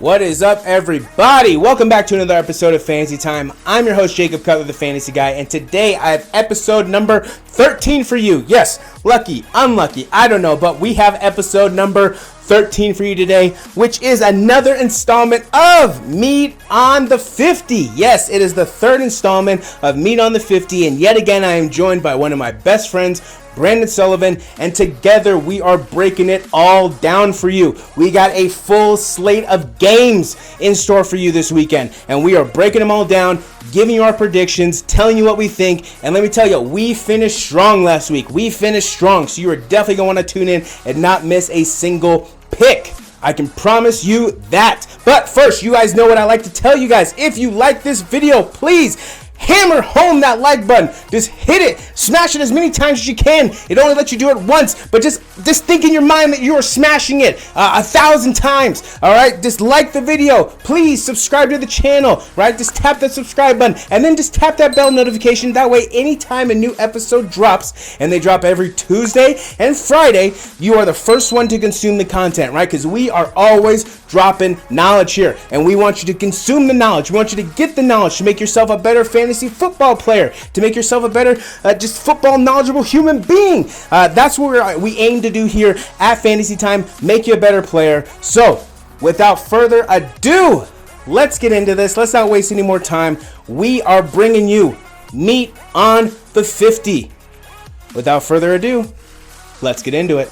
What is up, everybody? Welcome back to another episode of Fantasy Time. I'm your host, Jacob Cutler, the Fantasy Guy, and today I have episode number 13 for you. Yes, lucky, unlucky, I don't know, but we have episode number 13 for you today, which is another installment of Meat on the 50. Yes, it is the third installment of Meat on the 50, and yet again I am joined by one of my best friends, Brandon Sullivan, and together we are breaking it all down for you. We got a full slate of games in store for you this weekend, and we are breaking them all down, giving you our predictions, telling you what we think, and let me tell you, we finished strong last week. We finished strong, so you are definitely going to want to tune in and not miss a single pick. I can promise you that. But first, you guys know what I like to tell you guys. If you like this video, please hammer home that like button. Just hit it. Smash it as many times as you can. It only lets you do it once, but just think in your mind that you are smashing it 1,000 times. All right, just like the video. Please subscribe to the channel. Right, just tap that subscribe button and then just tap that bell notification. That way, anytime a new episode drops, and they drop every Tuesday and Friday, you are the first one to consume the content. Right, because we are always dropping knowledge here, and we want you to consume the knowledge. We want you to get the knowledge to make yourself a better fantasy football player, to make yourself a better just football knowledgeable human being. That's what we aim to do here at Fantasy Time, make you a better player. So without further ado, let's get into this. Let's not waste any more time. We are bringing you Meat on the 50. Without further ado, let's get into it.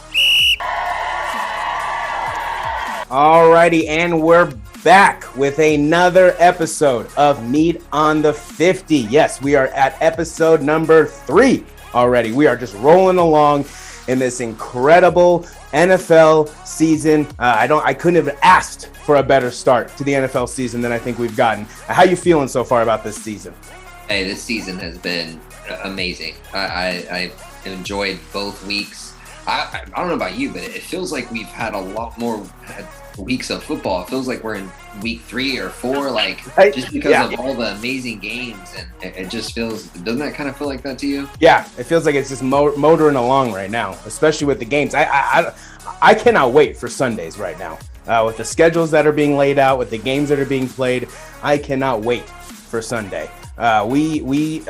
Alrighty, and we're back with another episode of Meat on the 50. Yes, we are at episode number 3 already. We are just rolling along in this incredible NFL season. I couldn't have asked for a better start to the NFL season than I think we've gotten. How you feeling so far about this season? Hey, this season has been amazing. I enjoyed both weeks. I don't know about you, but it feels like we've had a lot more weeks of football. It feels like we're in week 3 or 4, just because of all the amazing games, and it just feels. Doesn't that kind of feel like that to you? Yeah, it feels like it's just motoring along right now, especially with the games. I cannot wait for Sundays right now. With the schedules that are being laid out, with the games that are being played, I cannot wait for Sunday. We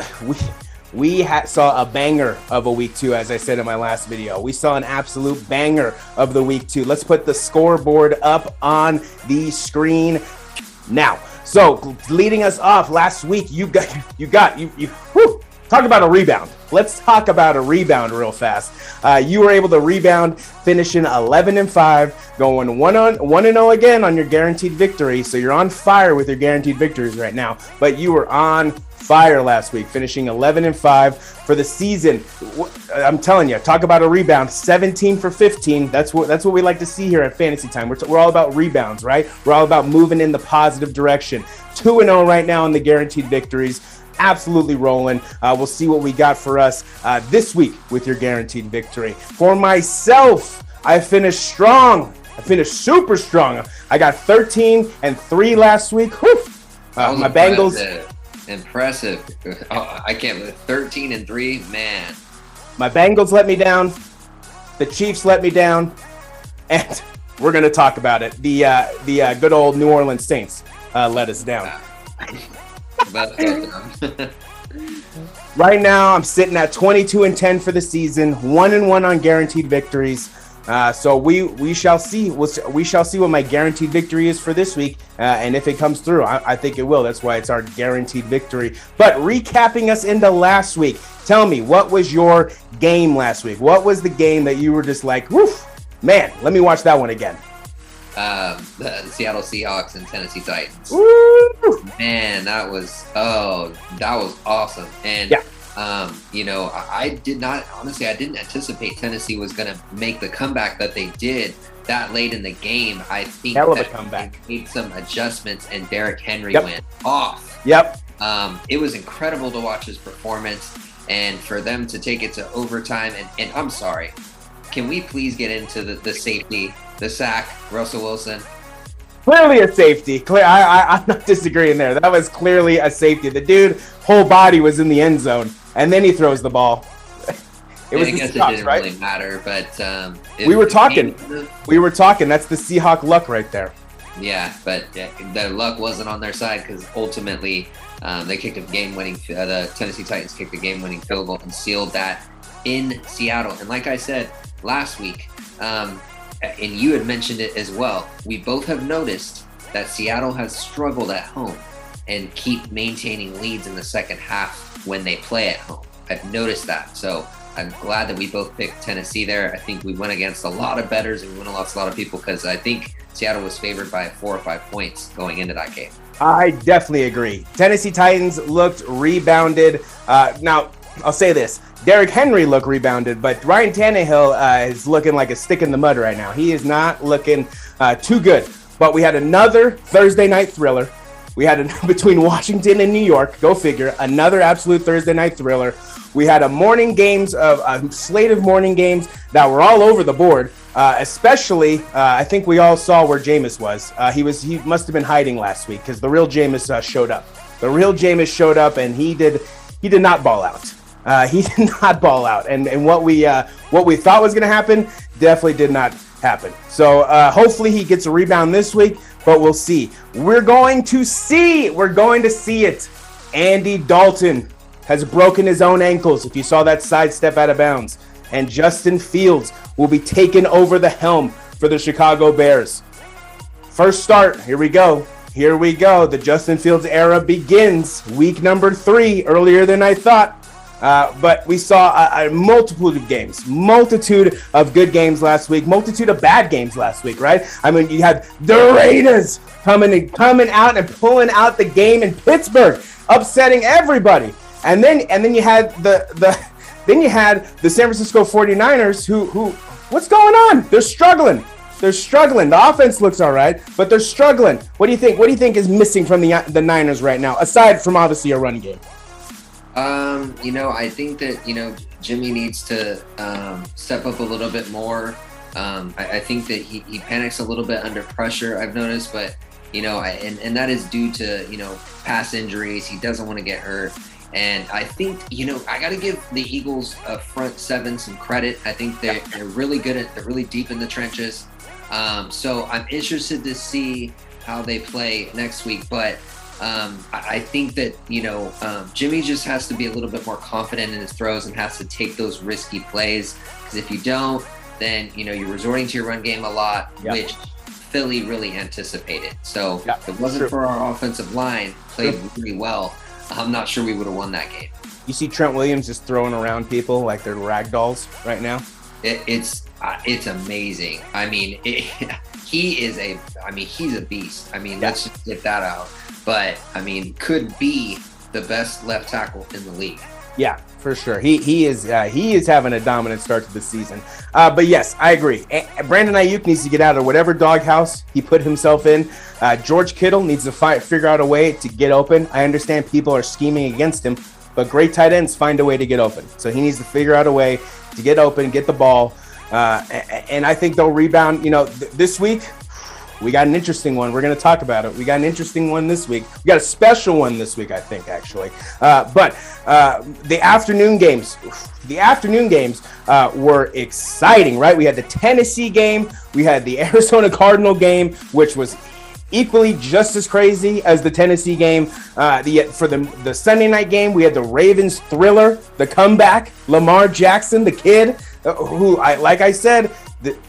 saw a banger of a week 2, as I said in my last video. We saw an absolute banger of the week 2. Let's put the scoreboard up on the screen now. So, leading us off last week, you talk about a rebound. Let's talk about a rebound real fast. You were able to rebound, finishing 11-5, going 1-0 again on your guaranteed victory. So you're on fire with your guaranteed victories right now. But you were on fire last week, finishing 11-5 for the season. I'm telling you, talk about a rebound. 17 for 15. That's what we like to see here at Fantasy Time. We're all about rebounds, right? We're all about moving in the positive direction. 2-0 right now in the guaranteed victories. Absolutely rolling. We'll see what we got for us this week with your guaranteed victory. For myself, I finished strong. I finished super strong. I got 13-3 last week. My Bengals. Impressive. I can't believe 13-3, man. My Bengals let me down. The Chiefs let me down. And we're going to talk about it. The good old New Orleans Saints let us down. Right now, I'm sitting at 22-10 for the season, 1-1 on guaranteed victories. So we shall see. We shall see what my guaranteed victory is for this week, and if it comes through, I think it will. That's why it's our guaranteed victory. But recapping us into last week, tell me, what was your game last week? What was the game that you were just like, woof, man, let me watch that one again? The Seattle Seahawks and Tennessee Titans. Woo! Man, that was awesome. And I didn't anticipate Tennessee was going to make the comeback that they did that late in the game. I think hell of a comeback. They made some adjustments, and Derrick Henry went off. Yep. It was incredible to watch his performance, and for them to take it to overtime. And I'm sorry, can we please get into the safety, the sack, Russell Wilson? Clearly a safety. I'm not disagreeing there. That was clearly a safety. The dude, whole body was in the end zone, and then he throws the ball. It was I guess Seahawks, it didn't really matter, but we were talking. That's the Seahawk luck right there. Yeah, but their luck wasn't on their side because ultimately they kicked a game-winning. The Tennessee Titans kicked a game-winning field goal and sealed that in Seattle. And like I said last week, and you had mentioned it as well, we both have noticed that Seattle has struggled at home and keep maintaining leads in the second half when they play at home. I've noticed that. So I'm glad that we both picked Tennessee there. I think we went against a lot of bettors and we went against a lot of people because I think Seattle was favored by 4 or 5 points going into that game. I definitely agree. Tennessee Titans looked rebounded. Now, I'll say this. Derrick Henry looked rebounded, but Ryan Tannehill is looking like a stick in the mud right now. He is not looking too good. But we had another Thursday night thriller. We had between Washington and New York, go figure, another absolute Thursday night thriller. We had a slate of morning games that were all over the board. Especially, I think we all saw where Jameis was. He must have been hiding last week because the real Jameis showed up. The real Jameis showed up, and he did not ball out. He did not ball out, and what we thought was going to happen definitely did not happen. So hopefully he gets a rebound this week, but we'll see. We're going to see it. Andy Dalton has broken his own ankles. If you saw that sidestep out of bounds, and Justin Fields will be taking over the helm for the Chicago Bears. First start. Here we go. The Justin Fields era begins. Week number 3, earlier than I thought. But we saw a multitude of good games last week, multitude of bad games last week, right? I mean, you had the Raiders coming out and pulling out the game in Pittsburgh, upsetting everybody. And then you had the San Francisco 49ers who what's going on? They're struggling. The offense looks all right, but they're struggling. What do you think is missing from the Niners right now, aside from obviously a running game? I think that, Jimmy needs to step up a little bit more. I think that he panics a little bit under pressure, I've noticed, but, and that is due to, past injuries. He doesn't want to get hurt. And I think, I got to give the Eagles a front seven some credit. I think they're really good they're really deep in the trenches. So I'm interested to see how they play next week. But I think that, Jimmy just has to be a little bit more confident in his throws and has to take those risky plays. Because if you don't, then, you're resorting to your run game a lot, which Philly really anticipated. So if it wasn't for our offensive line played really well, I'm not sure we would have won that game. You see Trent Williams just throwing around people like they're rag dolls right now? It's amazing. I mean, he's a beast. I mean, let's just get that out. But, could be the best left tackle in the league. Yeah, for sure. He is having a dominant start to the season. But yes, I agree. Brandon Ayuk needs to get out of whatever doghouse he put himself in. George Kittle needs to figure out a way to get open. I understand people are scheming against him, but great tight ends find a way to get open. So he needs to figure out a way to get open, get the ball. And I think they'll rebound. This week, we got an interesting one. We're going to talk about it. We got an interesting one this week. We got a special one this week, I think, actually. But the afternoon games were exciting, right? We had the Tennessee game. We had the Arizona Cardinal game, which was equally just as crazy as the Tennessee game. For the Sunday night game, we had the Ravens thriller, the comeback, Lamar Jackson, the kid, who, like I said,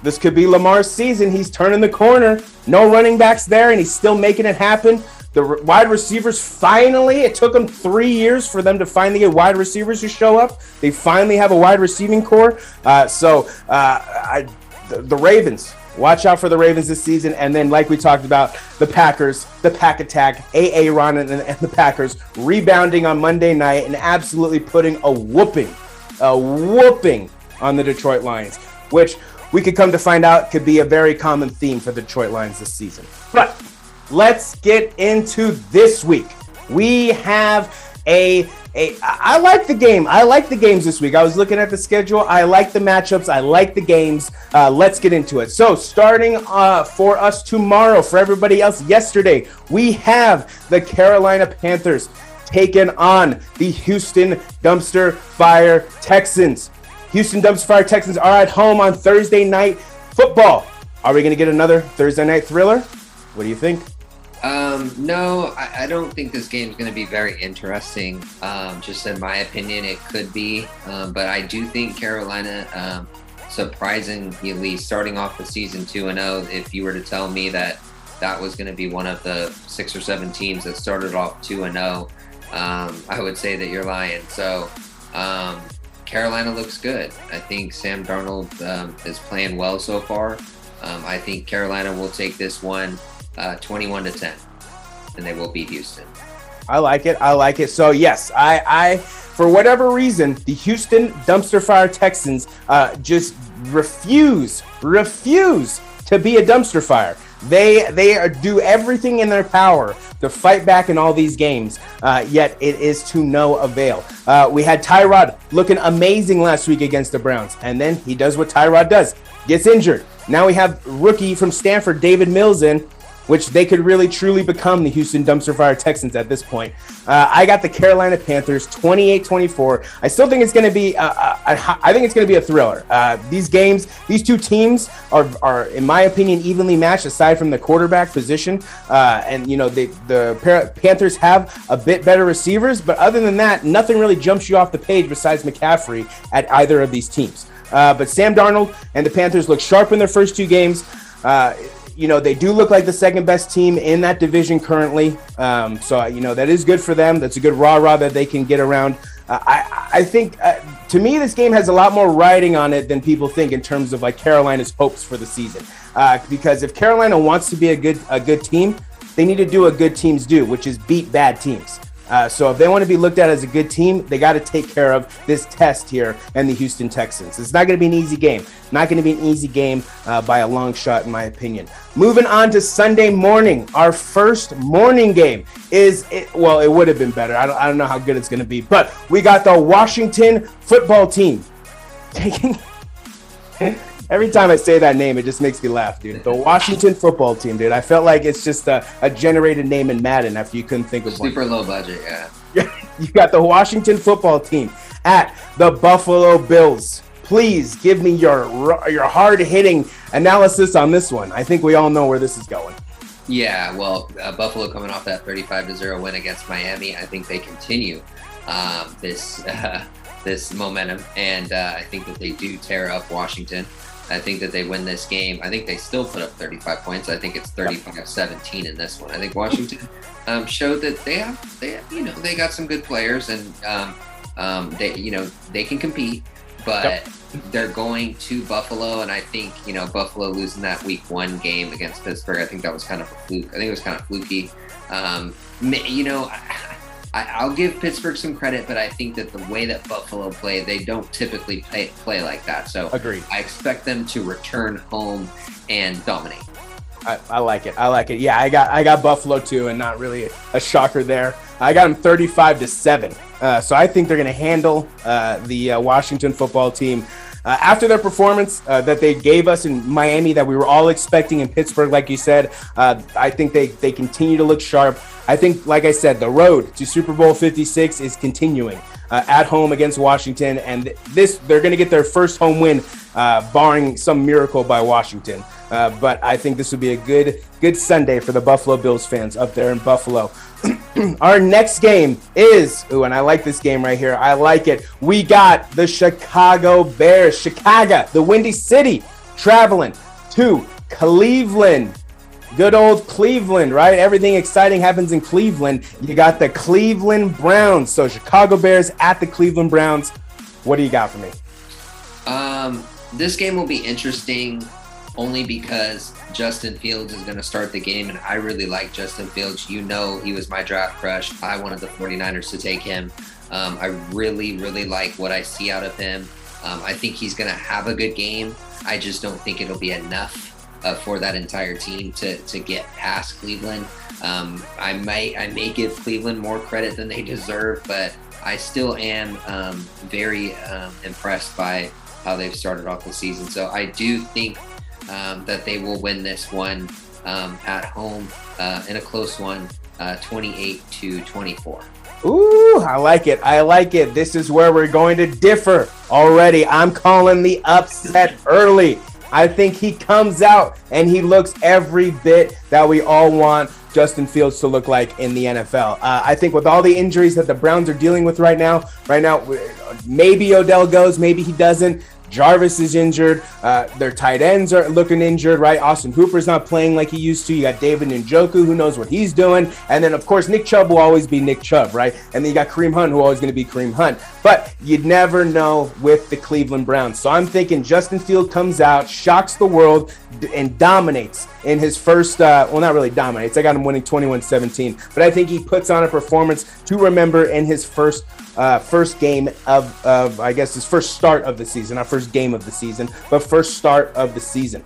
this could be Lamar's season. He's turning the corner. No running backs there, and he's still making it happen. The wide receivers finally, it took them 3 years for them to finally get wide receivers to show up. They finally have a wide receiving core. The Ravens, watch out for the Ravens this season. And then, like we talked about, the Packers, the Pack Attack, Ron and the Packers rebounding on Monday night and absolutely putting a whooping on the Detroit Lions, which we could come to find out could be a very common theme for the Detroit Lions this season. But let's get into this week. We have I like the game. I like the games this week. I was looking at the schedule. I like the matchups. I like the games. Let's get into it. So starting for us tomorrow, for everybody else yesterday, we have the Carolina Panthers taking on the Houston Dumpster Fire Texans. Houston Dumpster Fire Texans are at home on Thursday Night Football. Are we going to get another Thursday Night thriller? What do you think? No, I don't think this game is going to be very interesting. Just in my opinion, it could be. But I do think Carolina, surprisingly, starting off the season 2-0, if you were to tell me that was going to be one of the 6 or 7 teams that started off 2-0, I would say that you're lying. So Carolina looks good. I think Sam Darnold is playing well so far. I think Carolina will take this one 21-10, and they will beat Houston. I like it. So yes, I for whatever reason, the Houston dumpster fire Texans just refuse to be a dumpster fire. They do everything in their power to fight back in all these games, yet it is to no avail. We had Tyrod looking amazing last week against the Browns, and then he does what Tyrod does, gets injured. Now we have rookie from Stanford, David Mills, in, which they could really truly become the Houston dumpster fire Texans at this point. I got the Carolina Panthers 28-24. I still think it's going to be a thriller. These two teams are in my opinion evenly matched aside from the quarterback position. And you know, the Panthers have a bit better receivers, but other than that, nothing really jumps you off the page besides McCaffrey at either of these teams. But Sam Darnold and the Panthers look sharp in their first 2 games. You know, they do look like the second best team in that division currently. So, you know, that is good for them. That's a good rah-rah that they can get around. I think, to me, this game has a lot more riding on it than people think in terms of, like, Carolina's hopes for the season. Because if Carolina wants to be a good team, they need to do what good teams do, which is beat bad teams. So if they want to be looked at as a good team, they got to take care of this test here and the Houston Texans. It's not going to be an easy game. Not going to be an easy game by a long shot, in my opinion. Moving on to Sunday morning, our first morning game it would have been better. I don't know how good it's going to be, but we got the Washington football team taking. Every time I say that name, it just makes me laugh, dude. The Washington football team, dude. I felt like it's just a generated name in Madden after you couldn't think of one. Super low budget, yeah. You got the Washington football team at the Buffalo Bills. Please give me your hard-hitting analysis on this one. I think we all know where this is going. Yeah, well, Buffalo coming off that 35-0 win against Miami. I think they continue this momentum, and I think that they do tear up Washington. I think that they win this game. I think they still put up 35 points. I think it's 35-17 in this one. I think Washington showed that they got some good players, and they can compete, but they're going to Buffalo, and I think Buffalo losing that Week 1 game against Pittsburgh, I think that was kind of a fluke. I think it was kind of fluky. I'll give Pittsburgh some credit, but I think that the way that Buffalo play, they don't typically play like that. So agreed. I expect them to return home and dominate. I like it. Yeah, I got Buffalo too, and not really a shocker there. I got them 35-7. So I think they're going to handle the Washington football team. After their performance that they gave us in Miami, that we were all expecting in Pittsburgh, like you said, I think they continue to look sharp. I think, like I said, the road to Super Bowl 56 is continuing at home against Washington, and they're going to get their first home win, barring some miracle by Washington. But I think this would be a good Sunday for the Buffalo Bills fans up there in Buffalo. Our next game is, and I like this game right here. I like it. We got the Chicago Bears, the Windy City, traveling to Cleveland. Good old Cleveland, right? Everything exciting happens in Cleveland. You got the Cleveland Browns. So Chicago Bears at the Cleveland Browns. What do you got for me? This game will be interesting only because Justin Fields is going to start the game, and I really like Justin Fields. He was my draft crush. I wanted the 49ers to take him. I really, really like what I see out of him. I think he's going to have a good game. I just don't think it'll be enough for that entire team to get past Cleveland. I may give Cleveland more credit than they deserve, but I still am very impressed by how they've started off the season. So I do think that they will win this one at home in a close one, 28-24. Ooh, I like it. This is where we're going to differ already. I'm calling the upset early. I think he comes out and he looks every bit that we all want Justin Fields to look like in the NFL. I think with all the injuries that the Browns are dealing with right now, maybe Odell goes, maybe he doesn't. Jarvis is injured. Their tight ends are looking injured, right? Austin Hooper's not playing like he used to. You got David Njoku, who knows what he's doing. And then, of course, Nick Chubb will always be Nick Chubb, right? And then you got Kareem Hunt, who's always going to be Kareem Hunt. But you'd never know with the Cleveland Browns. So I'm thinking Justin Fields comes out, shocks the world, and dominates in his first, not really dominates. I got him winning 21-17. But I think he puts on a performance to remember in his first game of I guess his first start of the season, not first game of the season, but first start of the season.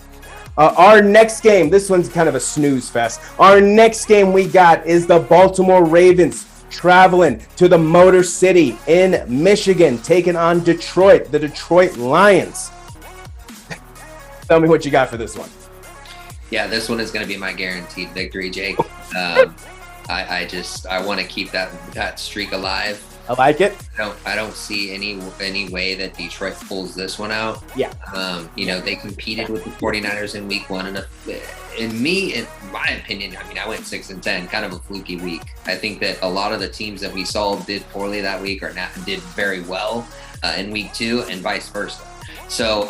Our next game, this one's kind of a snooze fest. Our next game we got is the Baltimore Ravens traveling to the Motor City in Michigan, taking on Detroit, the Detroit Lions. Tell me what you got for this one. Yeah, this one is going to be my guaranteed victory, Jake. I want to keep that streak alive. I like it. I don't see any way that Detroit pulls this one out. Yeah. They competed with the 49ers in week 1, and in my opinion, I went 6-10, kind of a fluky week. I think that a lot of the teams that we saw did poorly that week did very well in week 2, and vice versa. So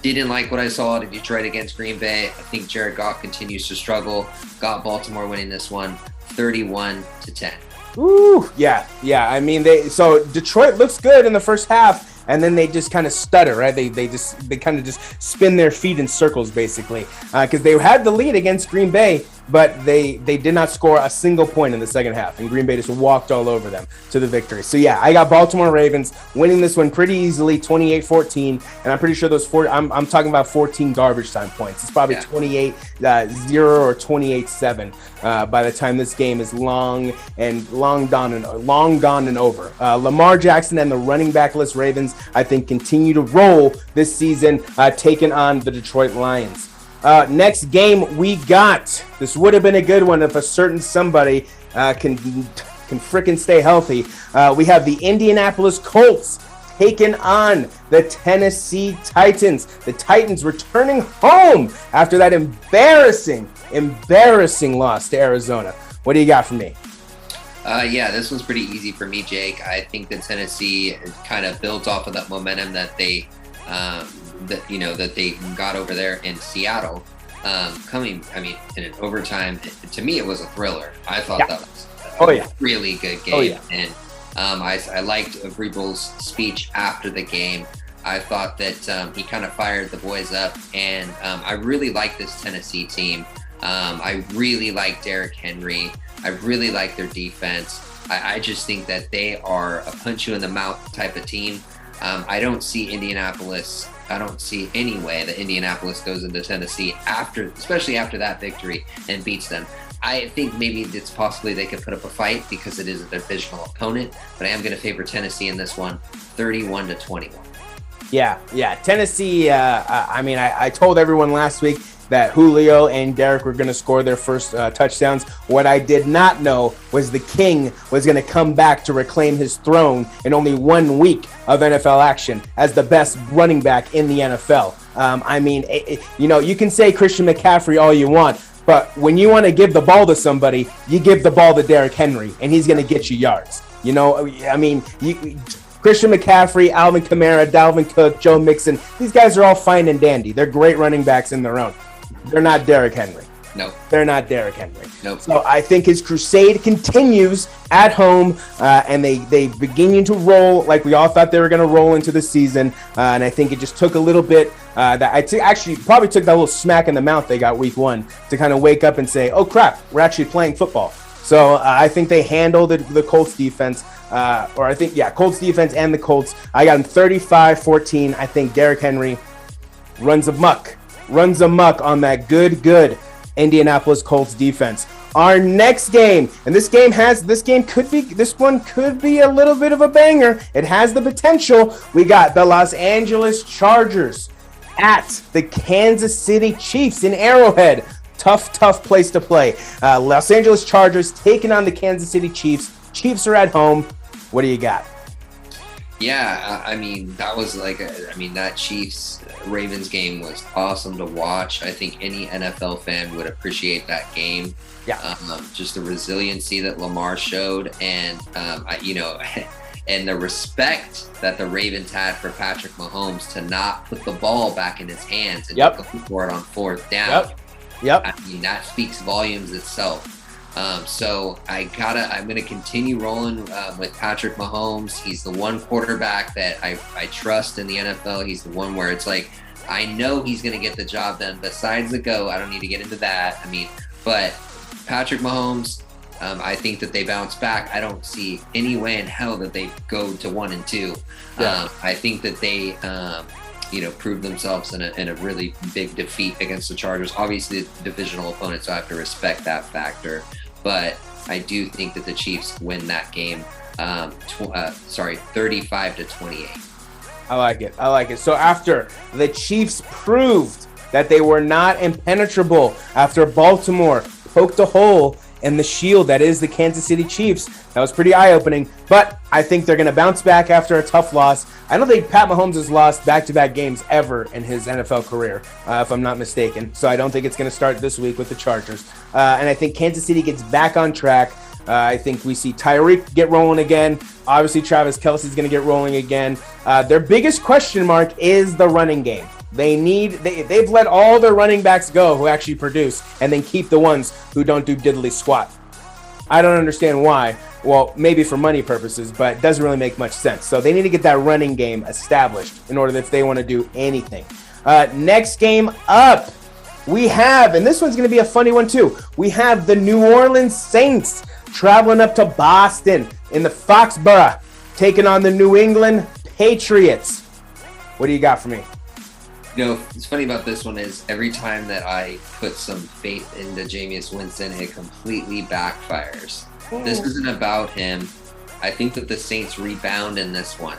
didn't like what I saw at Detroit against Green Bay. I think Jared Goff continues to struggle. Got Baltimore winning this one 31-10. Ooh, yeah. I mean, so Detroit looks good in the first half, and then they just kind of stutter, right? They kind of just spin their feet in circles, basically, because they had the lead against Green Bay, but they did not score a single point in the second half, and Green Bay just walked all over them to the victory. So yeah, I got Baltimore Ravens winning this one pretty easily, 28-14, and I'm pretty sure those I'm talking about 14 garbage time points. It's probably 28-0 or 28-7 by the time this game is long gone and over. Lamar Jackson and the running backless Ravens, I think, continue to roll this season, taking on the Detroit Lions. Next game we got. This would have been a good one if a certain somebody can frickin' stay healthy. We have the Indianapolis Colts taking on the Tennessee Titans. The Titans returning home after that embarrassing loss to Arizona. What do you got for me? This was pretty easy for me, Jake. I think that Tennessee kind of builds off of that momentum that they that they got over there in Seattle. In an overtime, to me, it was a thriller. I thought that was a really good game. And I liked Vrabel's speech after the game. I thought that he kind of fired the boys up, and I really like this Tennessee team. I really like Derrick Henry. I really like their defense. I just think that they are a punch you in the mouth type of team. I don't see any way that Indianapolis goes into Tennessee especially after that victory, and beats them. I think maybe it's possibly they could put up a fight because it is a divisional opponent, but I am going to favor Tennessee in this one, 31-21. Yeah. Tennessee, I told everyone last week that Julio and Derek were going to score their first touchdowns. What I did not know was the King was going to come back to reclaim his throne in only 1 week of NFL action as the best running back in the NFL. You can say Christian McCaffrey all you want, but when you want to give the ball to somebody, you give the ball to Derrick Henry, and he's going to get you yards. Christian McCaffrey, Alvin Kamara, Dalvin Cook, Joe Mixon, these guys are all fine and dandy. They're great running backs in their own. They're not Derrick Henry. No. They're not Derrick Henry. Nope. So I think his crusade continues at home, and they begin to roll like we all thought they were going to roll into the season. And I think it just took a little bit actually probably took that little smack in the mouth they got week 1 to kind of wake up and say, oh, crap, we're actually playing football. So I think they handled the Colts defense, Colts defense and the Colts. I got them 35-14. I think Derrick Henry runs amok on that good Indianapolis Colts defense. Our next game, and this one could be a little bit of a banger. It has the potential. We got the Los Angeles Chargers at the Kansas City Chiefs in Arrowhead. Tough place to play. Los Angeles Chargers taking on the Kansas City Chiefs. Chiefs are at home. What do you got? Yeah, that was that Chiefs Ravens game was awesome to watch. I think any NFL fan would appreciate that game. Yeah. Just the resiliency that Lamar showed, and and the respect that the Ravens had for Patrick Mahomes to not put the ball back in his hands and go for it on fourth down. Yep. I mean, that speaks volumes itself. So I'm going to continue rolling with Patrick Mahomes. He's the one quarterback that I trust in the NFL. He's the one where it's like, I know he's going to get the job done. Besides the GOAT, I don't need to get into that. I mean, but Patrick Mahomes, I think that they bounce back. I don't see any way in hell that they go to 1-2. Yeah. I think that they, proved themselves in a really big defeat against the Chargers. Obviously, the divisional opponents, so I have to respect that factor. But I do think that the Chiefs win that game, 35-28. I like it. So after the Chiefs proved that they were not impenetrable, after Baltimore poked a hole in the shield that is the Kansas City Chiefs, that was pretty eye-opening. But I think they're going to bounce back after a tough loss. I don't think Pat Mahomes has lost back-to-back games ever in his NFL career, if I'm not mistaken. So I don't think it's going to start this week with the Chargers. And I think Kansas City gets back on track. I think we see Tyreek get rolling again. Obviously, Travis Kelce's going to get rolling again. Their biggest question mark is the running game. They've let all their running backs go who actually produce, and then keep the ones who don't do diddly squat. I don't understand why. Well, maybe for money purposes, but it doesn't really make much sense. So they need to get that running game established in order if they want to do anything. Next game up, we have, and this one's going to be a funny one too, we have the New Orleans Saints traveling up to Boston in the Foxborough, taking on the New England Patriots. What do you got for me? What's funny about this one is every time that I put some faith into Jameis Winston, it completely backfires. This isn't about him. I think that the Saints rebound in this one.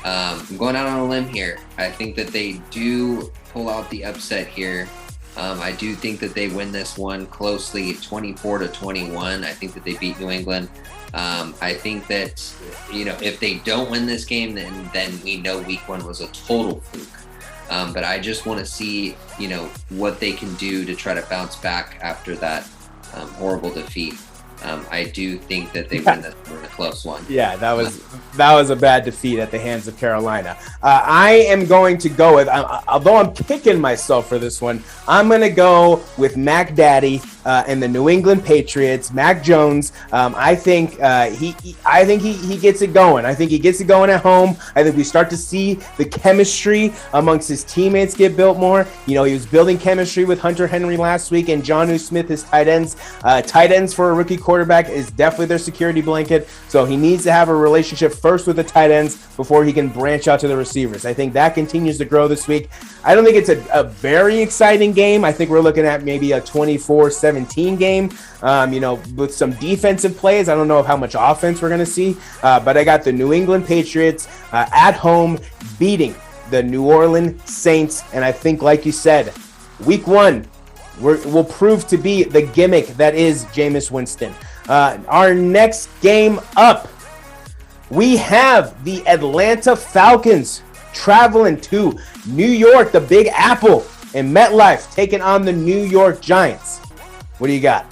I'm going out on a limb here. I think that they do pull out the upset here. I do think that they win this one closely, 24-21. I think that they beat New England. I think that, if they don't win this game, then we know week one was a total fluke. But I just want to see, what they can do to try to bounce back after that horrible defeat. I do think that they win this in a close one. Yeah, that was a bad defeat at the hands of Carolina. I am going to go with, although I'm kicking myself for this one, I'm going to go with Mac Daddy and the New England Patriots. Mac Jones. I think he gets it going. I think he gets it going at home. I think we start to see the chemistry amongst his teammates get built more. He was building chemistry with Hunter Henry last week and Jonnu Smith, his tight ends. Tight ends for a rookie quarterback is definitely their security blanket. So he needs to have a relationship first with the tight ends before he can branch out to the receivers. I think that continues to grow this week. I don't think it's a very exciting game. I think we're looking at maybe a 24-17 game, with some defensive plays. I don't know how much offense we're going to see, but I got the New England Patriots at home beating the New Orleans Saints. And I think, like you said, week one will prove to be the gimmick that is Jameis Winston. Our next game up, we have the Atlanta Falcons traveling to New York, the Big Apple, and MetLife taking on the New York Giants. What do you got?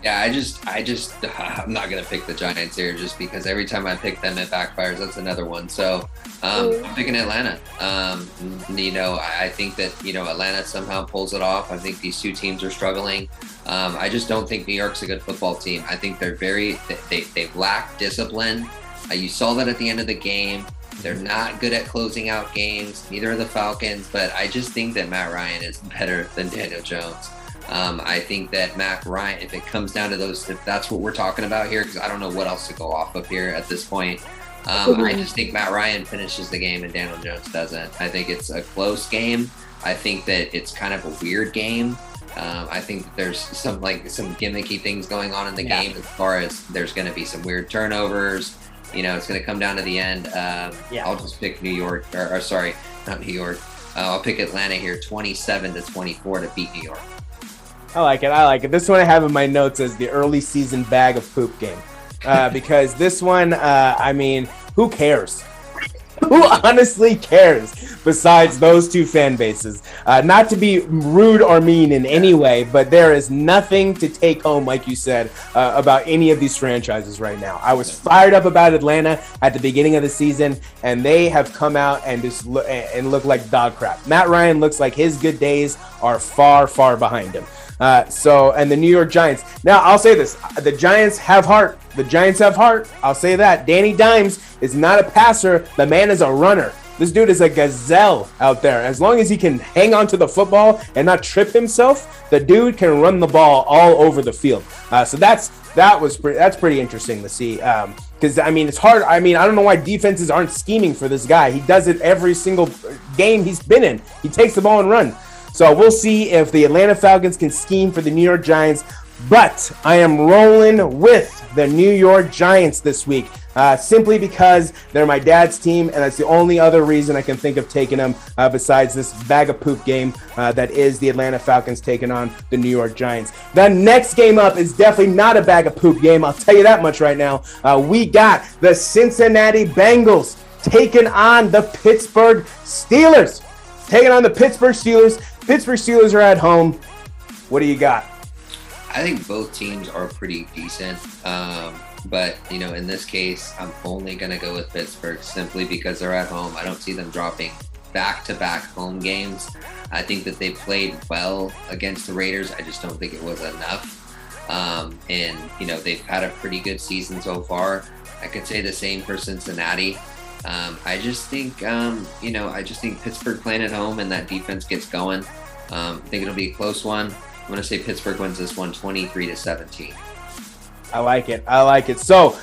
Yeah, I'm not going to pick the Giants here just because every time I pick them, it backfires. That's another one. So I'm picking Atlanta. I think that, Atlanta somehow pulls it off. I think these two teams are struggling. I just don't think New York's a good football team. I think they're they lack discipline. You saw that at the end of the game. They're not good at closing out games. Neither are the Falcons. But I just think that Matt Ryan is better than Daniel Jones. I think that Matt Ryan, if it comes down to those, if that's what we're talking about here, because I don't know what else to go off of here at this point. I just think Matt Ryan finishes the game and Daniel Jones doesn't. I think it's a close game. I think that it's kind of a weird game. I think that there's some gimmicky things going on in the game as far as there's going to be some weird turnovers. It's going to come down to the end. I'll just pick New York, or sorry, not New York. I'll pick Atlanta here, 27-24 to beat New York. I like it. This one I have in my notes as the early season bag of poop game. Because this one, who cares? Who honestly cares besides those two fan bases? Not to be rude or mean in any way, but there is nothing to take home, like you said, about any of these franchises right now. I was fired up about Atlanta at the beginning of the season, and they have come out and just look like dog crap. Matt Ryan looks like his good days are far, far behind him. And the New York Giants. Now, I'll say this. The Giants have heart. I'll say that. Danny Dimes is not a passer. The man is a runner. This dude is a gazelle out there. As long as he can hang on to the football and not trip himself, the dude can run the ball all over the field. So that's pretty interesting to see. Because, it's hard. I don't know why defenses aren't scheming for this guy. He does it every single game he's been in. He takes the ball and runs. So we'll see if the Atlanta Falcons can scheme for the New York Giants. But I am rolling with the New York Giants this week, simply because they're my dad's team, and that's the only other reason I can think of taking them besides this bag of poop game that is the Atlanta Falcons taking on the New York Giants. The next game up is definitely not a bag of poop game. I'll tell you that much right now. We got the Cincinnati Bengals taking on the Pittsburgh Steelers. Pittsburgh Steelers are at home. What do you got? I think both teams are pretty decent. But, in this case, I'm only going to go with Pittsburgh simply because they're at home. I don't see them dropping back-to-back home games. I think that they played well against the Raiders. I just don't think it was enough. They've had a pretty good season so far. I could say the same for Cincinnati. I just think Pittsburgh playing at home and that defense gets going. I think it'll be a close one. I'm going to say Pittsburgh wins this one 23-17. I like it. So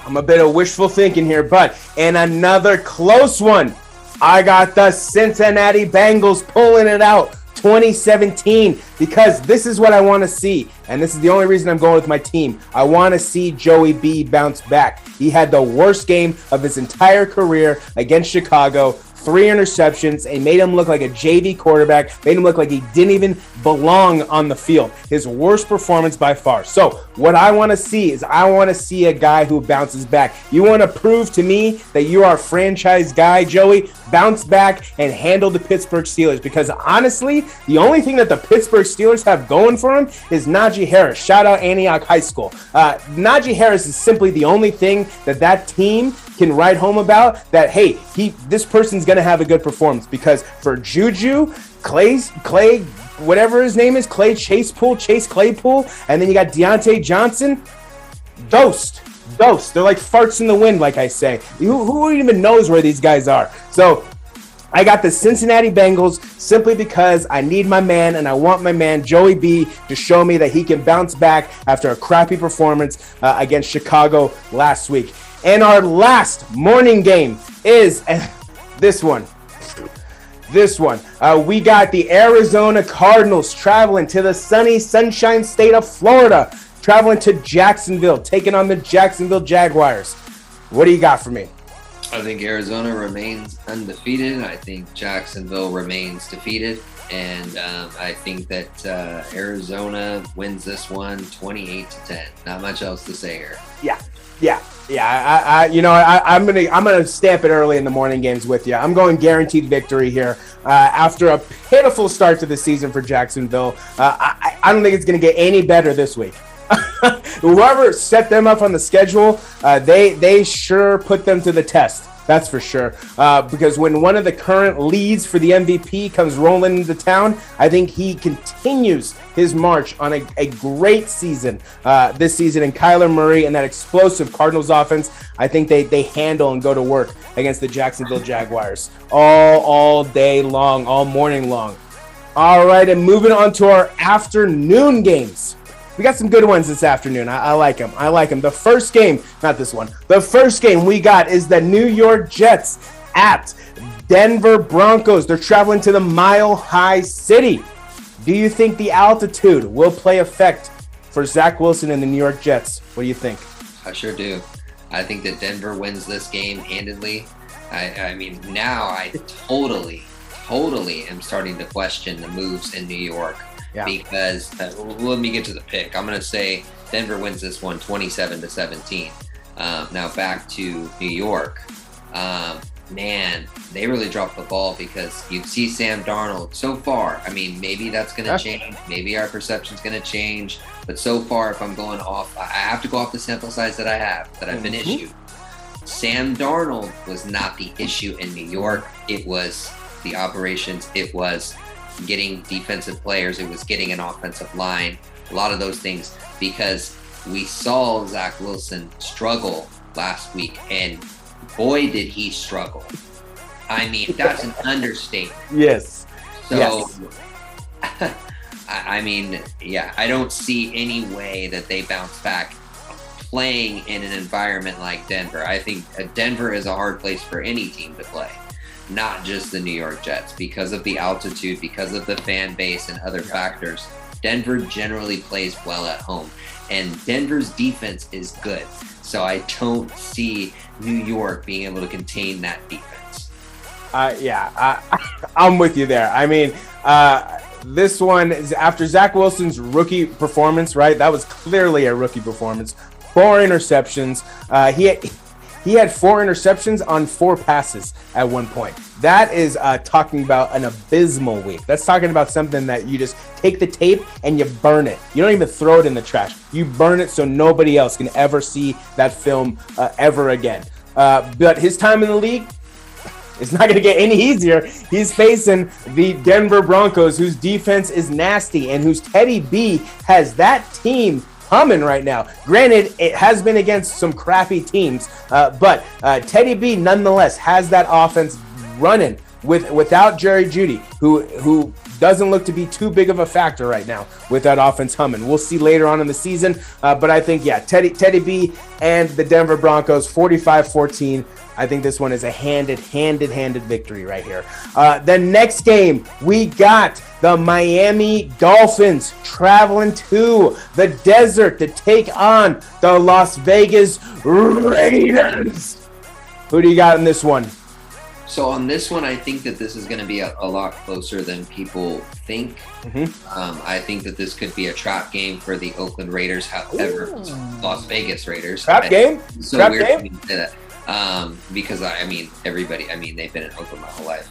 I'm a bit of wishful thinking here, but in another close one, I got the Cincinnati Bengals pulling it out 2017, because this is what I want to see, and this is the only reason I'm going with my team. I want to see Joey B bounce back. He had the worst game of his entire career against Chicago. 3 interceptions, and made him look like a JV quarterback, made him look like he didn't even belong on the field. His worst performance by far. So what I want to see is a guy who bounces back. You want to prove to me that you are a franchise guy, Joey? Bounce back and handle the Pittsburgh Steelers, because honestly, the only thing that the Pittsburgh Steelers have going for him is Najee Harris. Shout out Antioch High School. Najee Harris is simply the only thing that team can write home about, that, hey, this person's going to have a good performance, because for Juju, Clay, whatever his name is, Chase Claypool, and then you got Deontay Johnson, Ghost. They're like farts in the wind, like I say. Who even knows where these guys are? So I got the Cincinnati Bengals simply because I need my man, and I want my man Joey B to show me that he can bounce back after a crappy performance against Chicago last week. And our last morning game is this one. We got the Arizona Cardinals traveling to the sunny sunshine state of Florida, traveling to Jacksonville, taking on the Jacksonville Jaguars. What do you got for me? I think Arizona remains undefeated. I think Jacksonville remains defeated. And I think that Arizona wins this one 28-10. Not much else to say here. Yeah. I'm gonna stamp it early in the morning games with you. I'm going guaranteed victory here. After a pitiful start to the season for Jacksonville, I don't think it's gonna get any better this week. Whoever set them up on the schedule, they sure put them to the test. That's for sure. Because when one of the current leads for the MVP comes rolling into town, I think he continues his march on a great season this season. And Kyler Murray and that explosive Cardinals offense, I think they handle and go to work against the Jacksonville Jaguars all day long, all morning long. All right, and moving on to our afternoon games. We got some good ones this afternoon. I like them. The first game, not this one. The first game we got is the New York Jets at Denver Broncos. They're traveling to the Mile High City. Do you think the altitude will play effect for Zach Wilson and the New York Jets? What do you think? I sure do. I think that Denver wins this game handedly. Now I totally am starting to question the moves in New York. Yeah. Because let me get to the pick. I'm going to say Denver wins this one 27-17. Now back to New York. Man, they really dropped the ball because you see Sam Darnold so far. I mean, maybe that's going to change. Maybe our perception's going to change. But so far, if I'm going off, I have to go off the sample size that I have, that I've been issued. Sam Darnold was not the issue in New York. It was the operations. It was getting defensive players. It was getting an offensive line. A lot of those things, because we saw Zach Wilson struggle last week, and boy, did he struggle. I mean, that's an understatement. Yes. So, yes. I mean, yeah, I don't see any way that they bounce back playing in an environment like Denver. I think Denver is a hard place for any team to play, not just the New York Jets, because of the altitude, because of the fan base and other factors. Denver generally plays well at home, and Denver's defense is good. So I don't see New York being able to contain that defense. I'm with you there. I mean, this one is after Zach Wilson's rookie performance, right? That was clearly a rookie performance. 4 interceptions. He had 4 interceptions on 4 passes at one point. That is talking about an abysmal week. That's talking about something that you just take the tape and you burn it. You don't even throw it in the trash. You burn it so nobody else can ever see that film ever again. But his time in the league, it's not going to get any easier. He's facing the Denver Broncos, whose defense is nasty and whose Teddy B has that team humming right now. Granted, it has been against some crappy teams, but Teddy B nonetheless has that offense running without Jerry Jeudy, who doesn't look to be too big of a factor right now with that offense humming. We'll see later on in the season, but I think, yeah, Teddy B and the Denver Broncos, 45-14. I think this one is a handed victory right here. The next game, we got the Miami Dolphins traveling to the desert to take on the Las Vegas Raiders. Who do you got in this one? So on this one, I think that this is going to be a lot closer than people think. I think that this could be a trap game for the Oakland Raiders, however, Las Vegas Raiders. Trap game? So trap weird game? for me to say that. Because I mean, everybody, they've been in Oakland my whole life.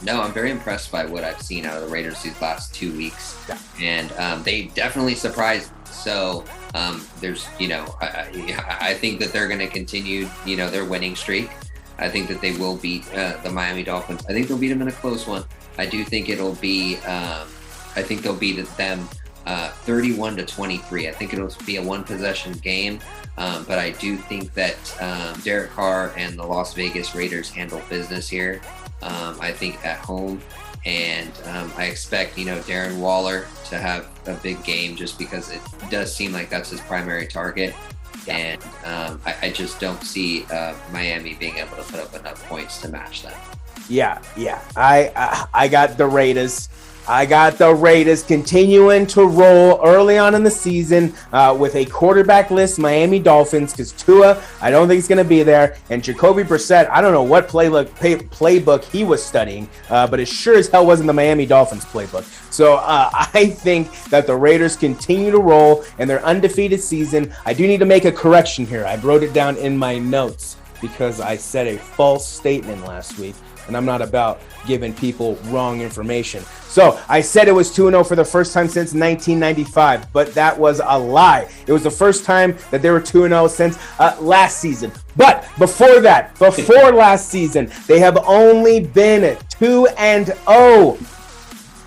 No, I'm very impressed by what I've seen out of the Raiders these last 2 weeks. Yeah. And they definitely surprised me. So there's, I think that they're going to continue, their winning streak. I think that they will beat the Miami Dolphins. I think they'll beat them in a close one. I do think it'll be, I think they'll beat them 31-23. I think it'll be a one-possession game. But I do think that Derek Carr and the Las Vegas Raiders handle business here. I think at home, and I expect Darren Waller to have a big game just because it does seem like that's his primary target. And I just don't see Miami being able to put up enough points to match them. Yeah. I got the Raiders. I got the Raiders continuing to roll early on in the season with a quarterback-less Miami Dolphins, because Tua, I don't think he's going to be there. And Jacoby Brissett, I don't know what playbook he was studying, but it sure as hell wasn't the Miami Dolphins playbook. So I think that the Raiders continue to roll in their undefeated season. I do need to make a correction here. I wrote it down in my notes because I said a false statement last week, and I'm not about giving people wrong information. So I said it was 2-0 for the first time since 1995, but that was a lie. It was the first time that they were 2-0 since last season. But before last season, they have only been 2-0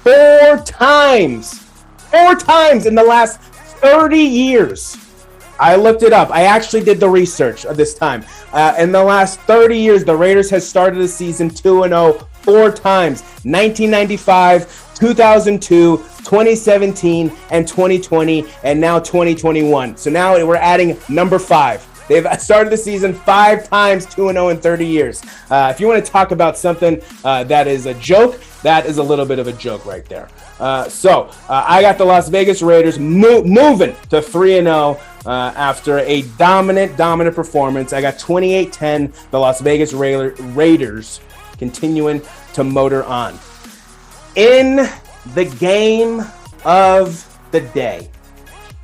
4 times in the last 30 years. I looked it up. I actually did the research this time. In the last 30 years, the Raiders has started the season 2-0 4 times: 1995, 2002, 2017, and 2020, and now 2021. So now we're adding number 5. They've started the season 5 times 2-0 in 30 years. If you want to talk about something that is a joke, that is a little bit of a joke right there. So I got the Las Vegas Raiders moving to 3-0 after a dominant performance. I got 28-10, the Las Vegas Raiders continuing to motor on. In the game of the day,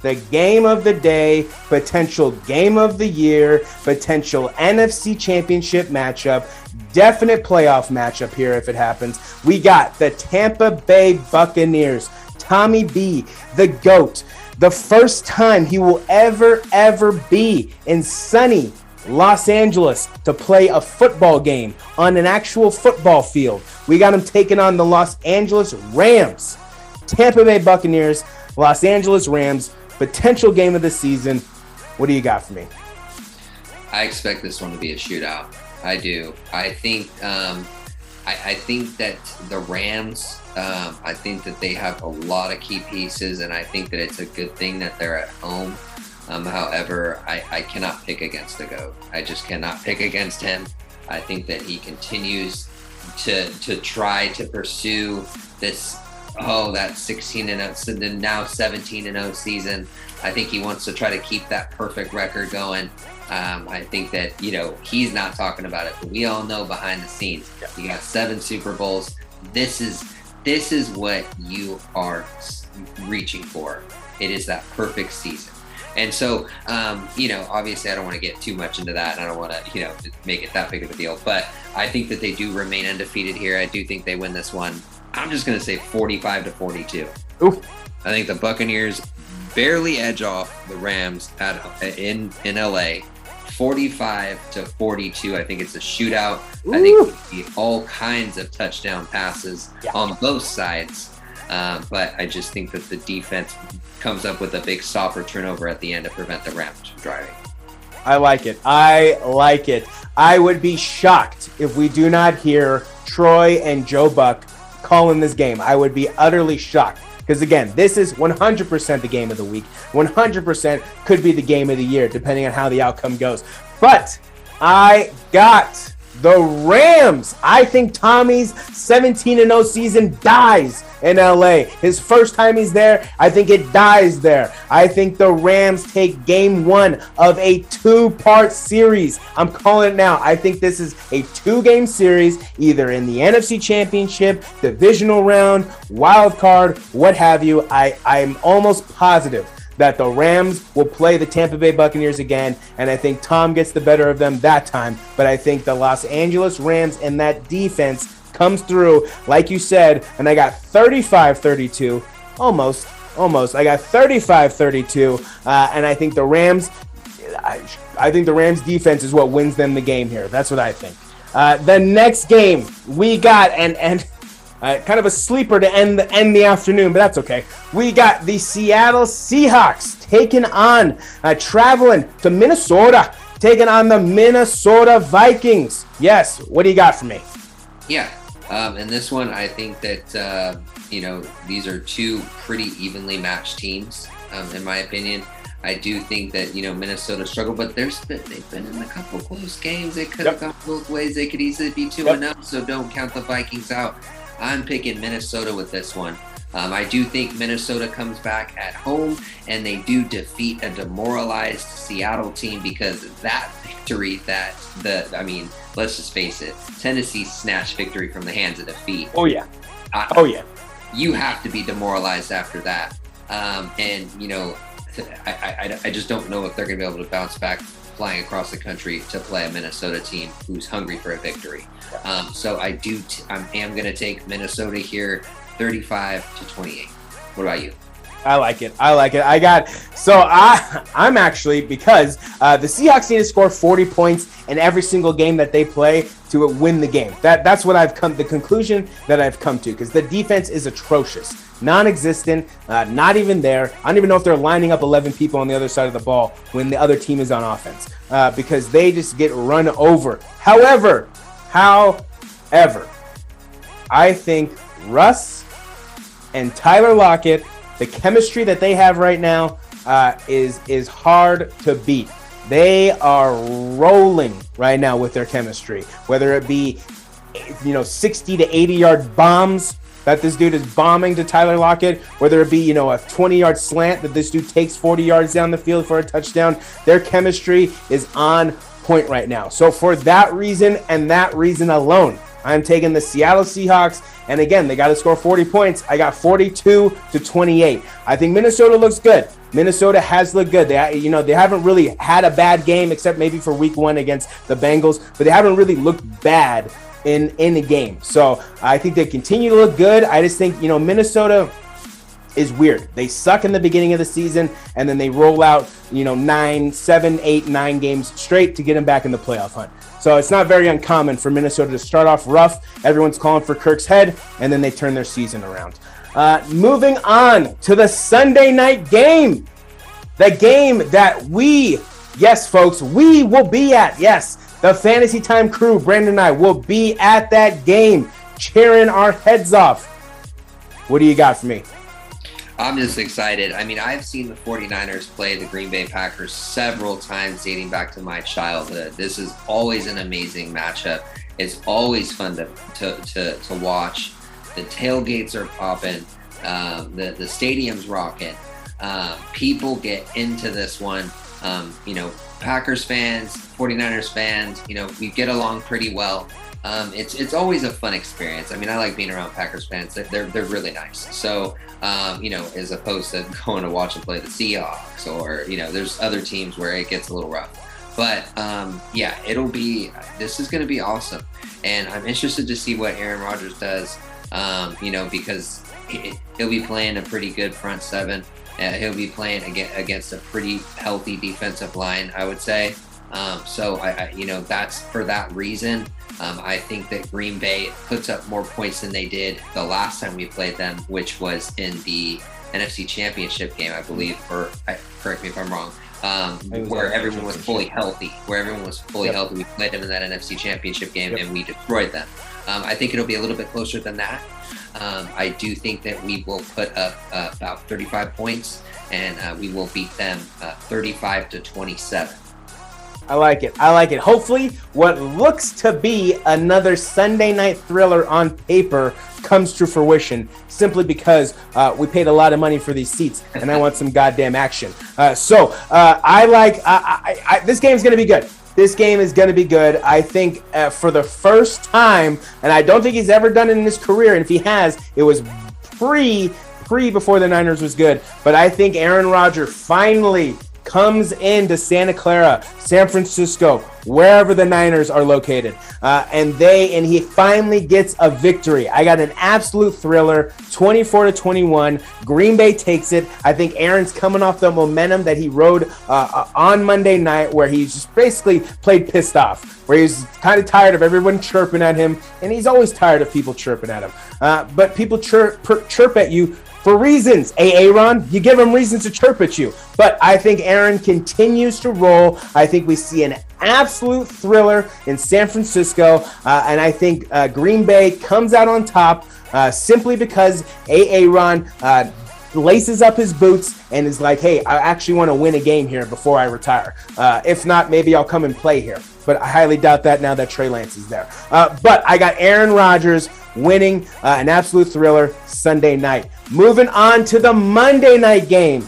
the game of the day, potential game of the year, potential NFC championship matchup, definite playoff matchup here if it happens. We got the Tampa Bay Buccaneers. Tommy B, the GOAT. The first time he will ever be in sunny Los Angeles to play a football game on an actual football field. We got him taking on the Los Angeles Rams. Tampa Bay Buccaneers, Los Angeles Rams, potential game of the season. What do you got for me? I expect this one to be a shootout. I do. I think I think that the Rams, I think that they have a lot of key pieces, and I think that it's a good thing that they're at home. However, I cannot pick against the GOAT. I just cannot pick against him. I think that he continues to try to pursue this, that 16-0, now 17-0 season. I think he wants to try to keep that perfect record going. I think that, he's not talking about it, but we all know behind the scenes, you got 7 Super Bowls. This is what you are reaching for. It is that perfect season. And so, obviously I don't want to get too much into that, and I don't want to, make it that big of a deal, but I think that they do remain undefeated here. I do think they win this one. I'm just going to say 45-42. Oof. I think the Buccaneers barely edge off the Rams in LA. 45-42. I think it's a shootout. Ooh. I think it'll be all kinds of touchdown passes on both sides. But I just think that the defense comes up with a big stop or turnover at the end to prevent the Rams from driving. I like it. I would be shocked if we do not hear Troy and Joe Buck calling this game. I would be utterly shocked. Because again, this is 100% the game of the week. 100% could be the game of the year, depending on how the outcome goes. But I got the Rams. I think Tommy's 17-0 season dies in LA. His first time he's there, I think it dies there. I think the Rams take game 1 of a 2-part series. I'm calling it now. I think this is a 2-game series, either in the NFC Championship, divisional round, wild card, what have you. I'm almost positive that the Rams will play the Tampa Bay Buccaneers again, and I think Tom gets the better of them that time. But I think the Los Angeles Rams and that defense comes through, like you said, and I got 35-32, almost. I got 35-32, and I think the Rams, I think the Rams defense is what wins them the game here. That's what I think. The next game we got, and kind of a sleeper to end the afternoon, but that's okay. We got the Seattle Seahawks taking on, traveling to Minnesota, taking on the Minnesota Vikings. Yes, what do you got for me? Yeah, in this one, I think that, these are 2 pretty evenly matched teams, in my opinion. I do think that, Minnesota struggled, but they've been in a couple close games. They could have gone both ways. They could easily be 2-0, so don't count the Vikings out. I'm picking Minnesota with this one. I do think Minnesota comes back at home, and they do defeat a demoralized Seattle team, because that victory let's just face it, Tennessee snatched victory from the hands of defeat. Oh, yeah. You have to be demoralized after that. I just don't know if they're going to be able to bounce back flying across the country to play a Minnesota team who's hungry for a victory. So I am going to take Minnesota here, 35-28. What about you? I like it. I'm actually, because the Seahawks need to score 40 points in every single game that they play to win the game. That's what the conclusion that I've come to, because the defense is atrocious, non-existent, not even there. I don't even know if they're lining up 11 people on the other side of the ball when the other team is on offense, because they just get run over. However, I think Russ and Tyler Lockett, the chemistry that they have right now is hard to beat. They are rolling right now with their chemistry, whether it be 60 to 80 yard bombs that this dude is bombing to Tyler Lockett, whether it be a 20-yard slant that this dude takes 40 yards down the field for a touchdown. Their chemistry is on point right now. So for that reason and that reason alone, I'm taking the Seattle Seahawks. And again, they got to score 40 points. I got 42-28. I think Minnesota looks good. Minnesota has looked good. They haven't really had a bad game except maybe for week 1 against the Bengals, but they haven't really looked bad in the game. So I think they continue to look good. I just think, Minnesota is weird. They suck in the beginning of the season, and then they roll out, 7, 8, 9 games straight to get them back in the playoff hunt. So it's not very uncommon for Minnesota to start off rough. Everyone's calling for Kirk's head, and then they turn their season around. Moving on to the Sunday night game. The game that we will be at. Yes, the Fantasy Time crew, Brandon and I, will be at that game, cheering our heads off. What do you got for me? I'm just excited. I mean, I've seen the 49ers play the Green Bay Packers several times dating back to my childhood. This is always an amazing matchup. It's always fun to watch. The tailgates are popping. The stadium's rocking. People get into this one. Packers fans, 49ers fans, we get along pretty well. It's always a fun experience. I mean, I like being around Packers fans. They're really nice. So, as opposed to going to watch them play the Seahawks or, there's other teams where it gets a little rough. But, this is going to be awesome. And I'm interested to see what Aaron Rodgers does, because he'll be playing a pretty good front seven. He'll be playing against a pretty healthy defensive line, I would say. So that's for that reason. I think that Green Bay puts up more points than they did the last time we played them, which was in the NFC Championship game, I believe, or correct me if I'm wrong, where everyone was fully healthy. Healthy. We played them in that NFC Championship game, and we destroyed them. I think it'll be a little bit closer than that. I do think that we will put up about 35 points, and we will beat them 35-27. I like it. Hopefully, what looks to be another Sunday night thriller on paper comes to fruition, simply because we paid a lot of money for these seats, and I want some goddamn action. This game's going to be good. This game is going to be good. I think for the first time, and I don't think he's ever done it in his career, and if he has, it was pre before the Niners was good. But I think Aaron Rodgers finally comes into Santa Clara, San Francisco, wherever the Niners are located, and he finally gets a victory. I got an absolute thriller, 24-21. Green Bay takes it. I think Aaron's coming off the momentum that he rode on Monday night, where he just basically played pissed off, where he's kind of tired of everyone chirping at him, and he's always tired of people chirping at him. But people chirp at you for reasons, Aaron. You give them reasons to chirp at you. But I think Aaron continues to roll. I think we see an absolute thriller in San Francisco. And I think Green Bay comes out on top simply because Aaron laces up his boots and is like, hey, I actually want to win a game here before I retire. If not, maybe I'll come and play here. But I highly doubt that now that Trey Lance is there. But I got Aaron Rodgers winning an absolute thriller Sunday night. Moving on to the Monday night game.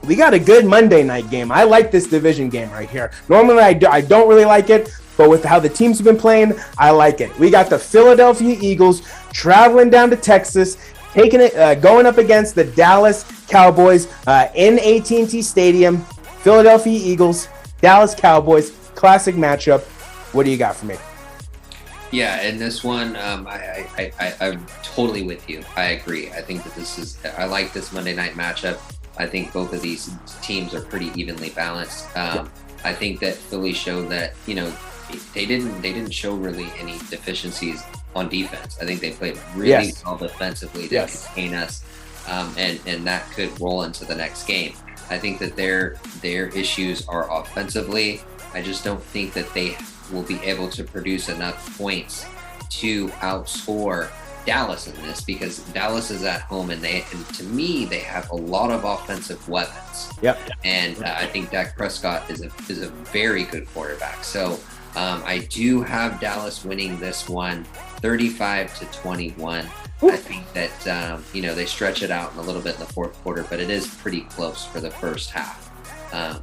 We got a good Monday night game. I like this division game right here. Normally, I don't really like it, but with how the teams have been playing, I like it. We got the Philadelphia Eagles traveling down to Texas, going up against the Dallas Cowboys in AT&T Stadium. Philadelphia Eagles, Dallas Cowboys, classic matchup. What do you got for me? Yeah, and this one, I'm totally with you. I agree. I think that I like this Monday night matchup. I think both of these teams are pretty evenly balanced. I think that Philly showed that, they didn't show really any deficiencies on defense. I think they played really well defensively to contain us, and that could roll into the next game. I think that their issues are offensively. I just don't think that they will be able to produce enough points to outscore Dallas in this, because Dallas is at home, and to me they have a lot of offensive weapons. And I think Dak Prescott is a very good quarterback. So I do have Dallas winning this one 35-21. I think that they stretch it out in a little bit in the fourth quarter, but it is pretty close for the first half.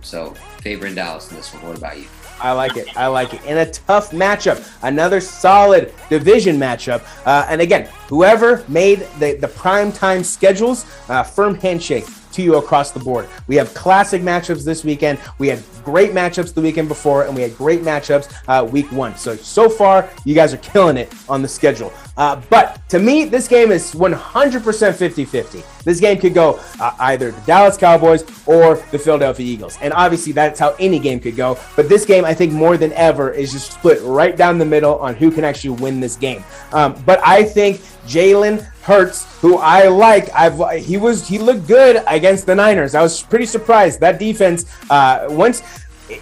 So favoring Dallas in this one. What about you? I like it. I like it. In a tough matchup, another solid division matchup. And again, whoever made the primetime schedules, firm handshake to you across the board. We have classic matchups this weekend. We had great matchups the weekend before, and we had great matchups week one. So far, you guys are killing it on the schedule. But to me, this game is 100% 50-50. This game could go either the Dallas Cowboys or the Philadelphia Eagles. And obviously, that's how any game could go. But this game, I think more than ever, is just split right down the middle on who can actually win this game. But I think Jalen Hurts, who I like, he looked good against the Niners. I was pretty surprised. That defense, once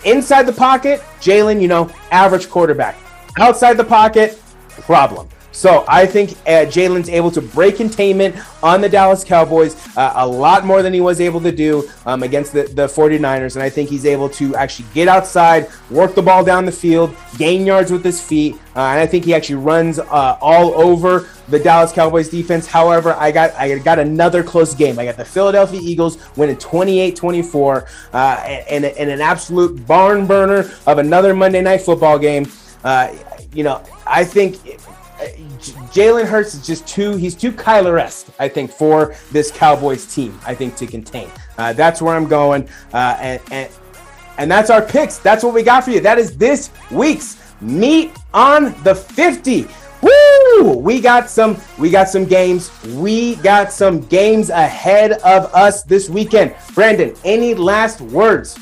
inside the pocket, Jalen, average quarterback. Outside the pocket, problem. So I think Jalen's able to break containment on the Dallas Cowboys a lot more than he was able to do against the 49ers. And I think he's able to actually get outside, work the ball down the field, gain yards with his feet. And I think he actually runs all over the Dallas Cowboys defense. However, I got another close game. I got the Philadelphia Eagles winning 28-24 and an absolute barn burner of another Monday Night Football game. I think Jalen Hurts is he's too Kyler-esque, I think, for this Cowboys team, I think, to contain. That's where I'm going. And that's our picks. That's what we got for you. That is this week's Meat on the 50. Woo! We got some games. We got some games ahead of us this weekend. Brandon, any last words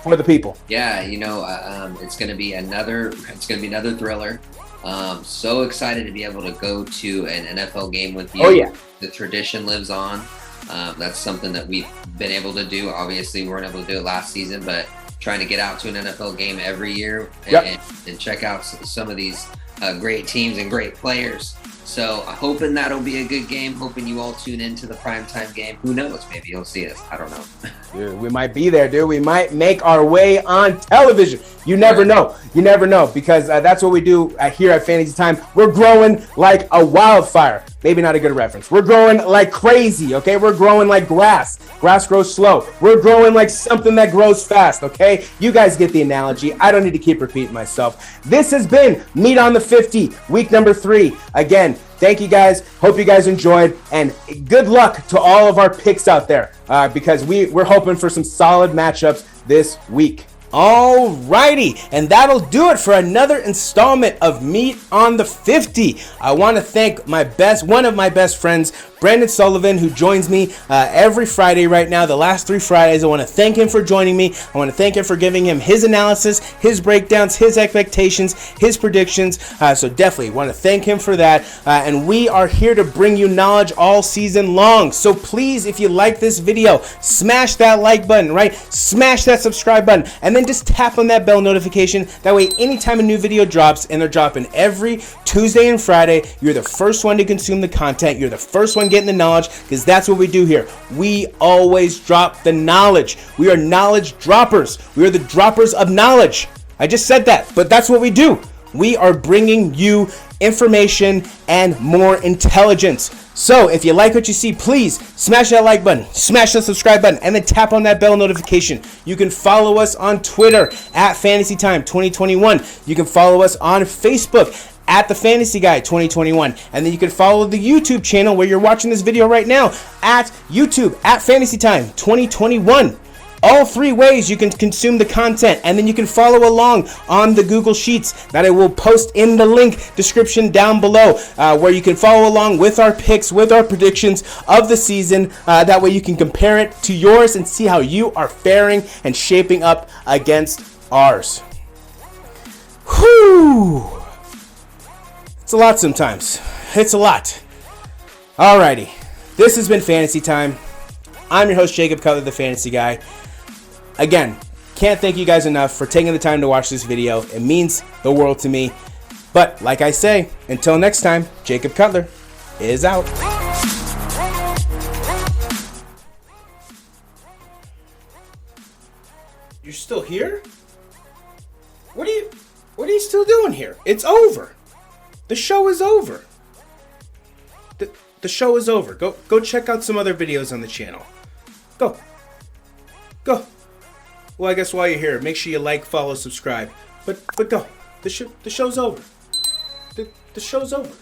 for the people? Yeah, it's going to be another thriller. So excited to be able to go to an NFL game with you. Oh, yeah. The tradition lives on. That's something that we've been able to do. Obviously, we weren't able to do it last season, but trying to get out to an NFL game every year and check out some of these great teams and great players. So hoping that'll be a good game. Hoping you all tune into the primetime game. Who knows? Maybe you'll see us. I don't know. Dude, we might be there, dude. We might make our way on television. You never know. You never know, because that's what we do here at Fantasy Time. We're growing like a wildfire. Maybe not a good reference. We're growing like crazy, okay? We're growing like grass. Grass grows slow. We're growing like something that grows fast, okay? You guys get the analogy. I don't need to keep repeating myself. This has been Meat on the 50, week number 3. Again, thank you guys. Hope you guys enjoyed, and good luck to all of our picks out there because we're hoping for some solid matchups this week. Alrighty, and that'll do it for another installment of Meat on the 50. I want to thank one of my best friends, Brandon Sullivan, who joins me every Friday right now, the last 3 Fridays. I want to thank him for joining me. I want to thank him for giving him his analysis, his breakdowns, his expectations, his predictions. So definitely want to thank him for that. And we are here to bring you knowledge all season long. So please, if you like this video, smash that like button, right? Smash that subscribe button, and then just tap on that bell notification. That way, anytime a new video drops, and they're dropping every Tuesday and Friday, you're the first one to consume the content. You're the first one getting the knowledge, because that's what we do here. We always drop the knowledge. We are knowledge droppers. We are the droppers of knowledge. I just said that, but that's what we do. We are bringing you information and more intelligence. So if you like what you see, please smash that like button, smash the subscribe button, and then tap on that bell notification. You can follow us on Twitter at FantasyTime2021. You can follow us on Facebook at the Fantasy Guy 2021, and then you can follow the YouTube channel where you're watching this video right now at YouTube at Fantasy Time 2021. All 3 ways you can consume the content, and then you can follow along on the Google Sheets that I will post in the link description down below, where you can follow along with our picks, with our predictions of the season. That way you can compare it to yours and see how you are faring and shaping up against ours. Whew! It's a lot sometimes. It's a lot. Alrighty. This has been Fantasy Time. I'm your host, Jacob Cutler, the Fantasy Guy. Again, can't thank you guys enough for taking the time to watch this video. It means the world to me. But like I say, until next time, Jacob Cutler is out. You're still here? What are you still doing here? It's over. The show is over. The show is over. Go check out some other videos on the channel. Go. Well, I guess while you're here, make sure you like, follow, subscribe. But go. The show's over. The show's over.